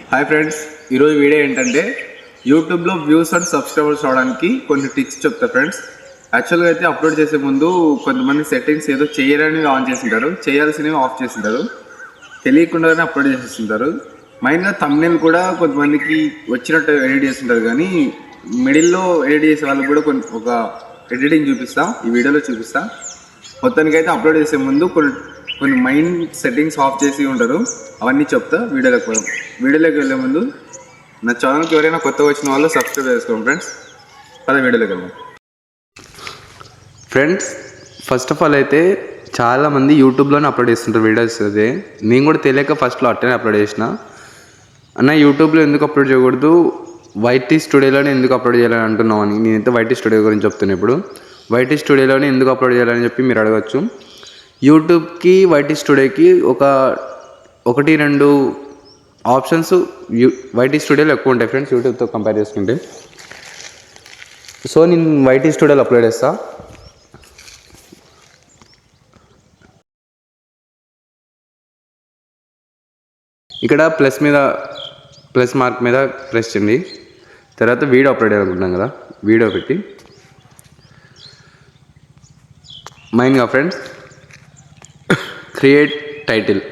Hi friends, ఈరోజు video ఏంటంటే యూట్యూబ్లో వ్యూస్ అండ్ సబ్స్క్రైబర్స్ అవడానికి కొన్ని టిప్స్ చెప్తా ఫ్రెండ్స్. యాక్చువల్గా అయితే అప్లోడ్ చేసే ముందు కొంతమంది సెట్టింగ్స్ ఏదో చేయడానికి ఆన్ చేసింటారు, చేయాల్సినవి ఆఫ్ చేసింటారు, తెలియకుండానే అప్లోడ్ చేసేస్తుంటారు. మెయిన్గా థంబ్నెయిల్ కూడా కొంతమందికి వచ్చినట్టు ఎడిట్ చేస్తుంటారు, కానీ మిడిల్లో ఎడిట్ చేసే వాళ్ళకి కూడా ఒక ఎడిటింగ్ చూపిస్తా, ఈ వీడియోలో చూపిస్తా. మొత్తానికైతే అప్లోడ్ చేసే ముందు కొన్ని మైండ్ సెట్టింగ్స్ ఆఫ్ చేసి ఉంటారు, అవన్నీ చెప్తా. వీడియోలోకి వెళ్ళే ముందు నా ఛానల్కి ఎవరైనా కొత్తగా వచ్చిన వాళ్ళు సబ్స్క్రైబ్ చేసుకోండి ఫ్రెండ్స్. వీడియోలోకి వెళ్దాం. ఫ్రెండ్స్, ఫస్ట్ ఆఫ్ ఆల్ అయితే చాలామంది యూట్యూబ్లోనే అప్లోడ్ చేస్తుంటారు వీడియోస్. అదే నేను కూడా తెలియక ఫస్ట్లో అట్టనే అప్లోడ్ చేసిన. అన్న యూట్యూబ్లో ఎందుకు అప్లోడ్ చేయకూడదు, వైటీ స్టూడియోలోనే ఎందుకు అప్లోడ్ చేయాలని అంటున్నాం అని. నేనైతే వైటీ స్టూడియో గురించి చెప్తున్నాను. ఇప్పుడు వైటీ స్టూడియోలోనే ఎందుకు అప్లోడ్ చేయాలని చెప్పి మీరు అడగచ్చు. యూట్యూబ్కి వైటీ స్టూడియోకి ఒకటి రెండు ఆప్షన్స్ వైటీ స్టూడియోలో ఎక్కువ ఉంటాయి ఫ్రెండ్స్, యూట్యూబ్తో కంపేర్ చేసుకుంటే. సో నేను వైటీ స్టూడియోలో అప్లోడ్ చేస్తా. ఇక్కడ ప్లస్ మార్క్ మీద ప్రెస్ చేయండి. తర్వాత వీడియో అప్లోడ్ చేయాలనుకుంటున్నాం కదా, వీడియో పెట్టి మైన్గా ఫ్రెండ్స్ క్రియేట్ టైటిల్.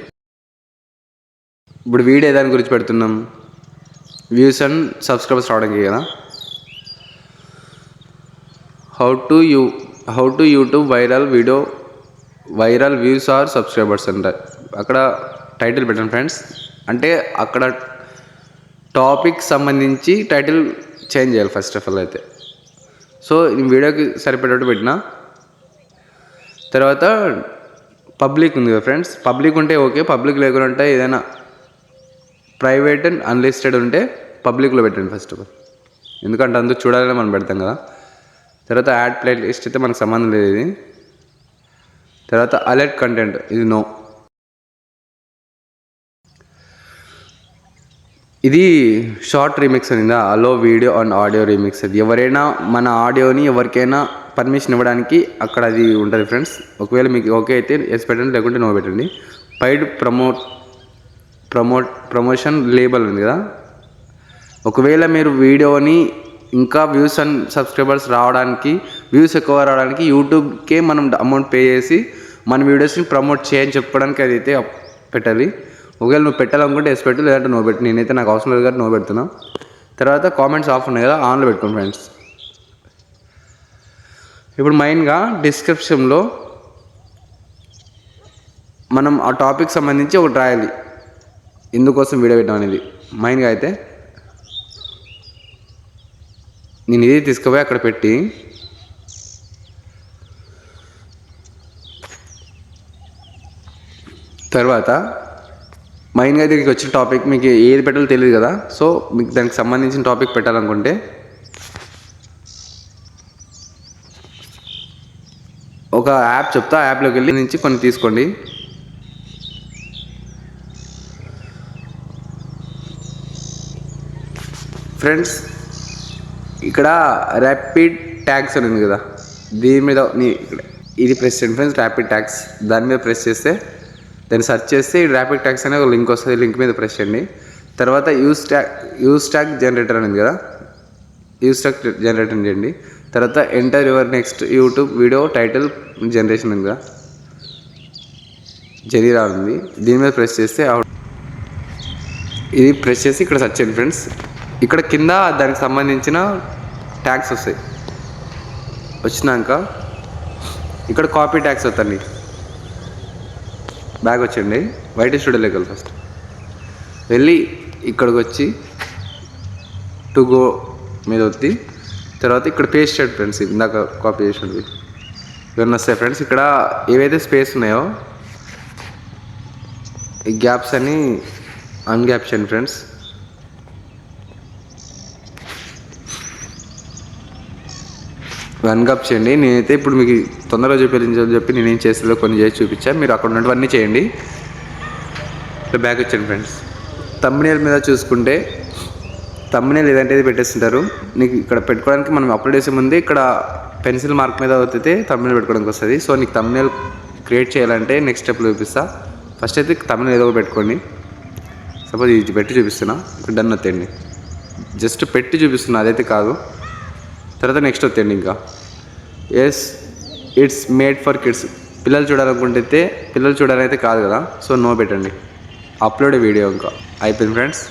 ఇప్పుడు వీడియో దాని గురించి పెడుతున్నాం, వ్యూస్ అండ్ సబ్స్క్రైబర్స్ రావడానికి కదా. How to YouTube viral views or subscribers అంట. అక్కడ టైటిల్ పెట్టండి ఫ్రెండ్స్. అంటే అక్కడ టాపిక్ సంబంధించి టైటిల్ చేంజ్ చేయాలి ఫస్ట్ ఆఫ్ ఆల్ అయితే. సో వీడియోకి సరిపడేటట్టు పెట్టిన తర్వాత పబ్లిక్ ఉంది కదా ఫ్రెండ్స్, పబ్లిక్ ఉంటే ఓకే. పబ్లిక్ లేకుండా ఉంటే ఏదైనా ప్రైవేట్ అండ్ అన్లిస్టెడ్ ఉంటే పబ్లిక్లో పెట్టండి ఫస్ట్ ఆఫ్ ఆల్, ఎందుకంటే అందుకు చూడాలని మనం పెడతాం కదా. తర్వాత యాడ్ ప్లే లిస్ట్ అయితే మనకు సంబంధం లేదు ఇది. తర్వాత అలర్ట్ కంటెంట్, ఇది నో. ఇది షార్ట్ రీమిక్స్ అనిందా, అలో వీడియో అండ్ ఆడియో రీమిక్స్. అది ఎవరైనా మన ఆడియోని ఎవరికైనా పర్మిషన్ ఇవ్వడానికి అక్కడ అది ఉంటుంది ఫ్రెండ్స్. ఒకవేళ మీకు ఓకే అయితే ఎస్ పెట్టండి, లేకుంటే నో పెట్టండి. పైడ్ ప్రమోషన్ లేబుల్ ఉంది కదా, ఒకవేళ మీరు వీడియోని ఇంకా వ్యూస్ అండ్ సబ్స్క్రైబర్స్ రావడానికి, వ్యూస్ ఎక్కువ రావడానికి యూట్యూబ్కే మనం అమౌంట్ పే చేసి మన వీడియోస్ని ప్రమోట్ చేయని చెప్పడానికి అది అయితే పెట్టాలి. ఒకవేళ నువ్వు పెట్టాలనుకుంటే ఎస్ పెట్టు, లేదంటే నో పెట్టు. నేనైతే నాకు అవసరం లేదు కాబట్టి నో పెడుతున్నా. తర్వాత కామెంట్స్ ఆఫ్ ఉన్నాయి కదా, ఆన్లో పెట్టుకోండి ఫ్రెండ్స్. ఇప్పుడు మెయిన్గా డిస్క్రిప్షన్లో మనం ఆ టాపిక్ సంబంధించి ఒకటి రాయాలి, ఎందుకోసం వీడియో పెట్టాం అనేది. మెయిన్గా అయితే నేను ఇది తీసుకుపోయి అక్కడ పెట్టి తర్వాత మెయిన్గా దీనికి వచ్చిన టాపిక్ మీకు ఏది పెట్టాలో తెలియదు కదా. సో మీకు దానికి సంబంధించిన టాపిక్ పెట్టాలనుకుంటే ఒక యాప్ చెప్తా, ఆ యాప్లోకి వెళ్ళి నుంచి కొన్ని తీసుకోండి. ఫ్రెండ్స్, ఇక్కడ ర్యాపిడ్ ట్యాగ్స్ అని ఉంది కదా, దీని మీద ఇది ప్రెస్ చేయండి ఫ్రెండ్స్. ర్యాపిడ్ ట్యాగ్స్ దాని మీద ప్రెస్ చేస్తే, దాన్ని సెర్చ్ చేస్తే ఈ ర్యాపిడ్ ట్యాగ్స్ అనే ఒక లింక్ వస్తుంది. లింక్ మీద ప్రెస్ చేయండి. తర్వాత యూస్ ట్యాగ్ జనరేటర్ అని ఉంది కదా, యూస్ ట్యాగ్ జనరేటర్ చేయండి. తర్వాత enter your next YouTube video title generation ఉంది కదా, జరీరా ఉంది. దీని మీద ప్రెస్ చేస్తే ఇది ప్రెస్ చేసి ఇక్కడ సెర్చ్ చేయండి ఫ్రెండ్స్. ఇక్కడ కింద దానికి సంబంధించిన ట్యాగ్స్ వస్తాయి. వచ్చినాక ఇక్కడ కాపీ ట్యాగ్స్ వస్తాయి. బ్యాగ్ వచ్చండి, వైటీ స్టూడియోలోకి వెళ్ళి ఫస్ట్ వెళ్ళి ఇక్కడికి వచ్చి టు గో మీద వత్తి తర్వాత ఇక్కడ పేస్ట్ చేయండి ఫ్రెండ్స్. ఇందాక కాపీ చేసినవి ఇవన్నీ వస్తాయి ఫ్రెండ్స్. ఇక్కడ ఏవైతే స్పేస్ ఉన్నాయో ఈ గ్యాప్స్ అన్ని అన్గ్యాప్ చేయండి ఫ్రెండ్స్. అన్గ్యాప్ చేయండి. నేనైతే ఇప్పుడు మీకు తొందరగా చూపించాలని చెప్పి నేనేం చేస్తుందో కొన్ని చేసి చూపించాను. మీరు అక్కడ ఉన్నటువన్నీ చేయండి. బ్యాక్ వచ్చాను ఫ్రెండ్స్. థంబ్నెయిల్ మీద చూసుకుంటే థంబ్నెయిల్ ఏదంటే పెట్టేస్తుంటారు. నీకు ఇక్కడ పెట్టుకోవడానికి మనం అప్లోడ్ చేసే ముందే ఇక్కడ పెన్సిల్ మార్క్ మీద అవుతే థంబ్నెయిల్ పెట్టుకోవడానికి వస్తుంది. సో నీకు థంబ్నెయిల్ క్రియేట్ చేయాలంటే నెక్స్ట్ స్టెప్లో చూపిస్తా. ఫస్ట్ అయితే థంబ్నెయిల్ ఏదో పెట్టుకోండి. సపోజ్ ఇది పెట్టి చూపిస్తున్నా, డన్ వద్దండి. జస్ట్ పెట్టి చూపిస్తున్నా, అదైతే కాదు. తర్వాత నెక్స్ట్ వద్దండి. ఇంకా yes it's made for kids. పిల్లలు చూడాలనుకుంటే పిల్లలు చూడాలైతే కాదు కదా, సో నో పెట్టండి. అప్లోడ్ వీడియో ఇంకా అయిపోయింది ఫ్రెండ్స్.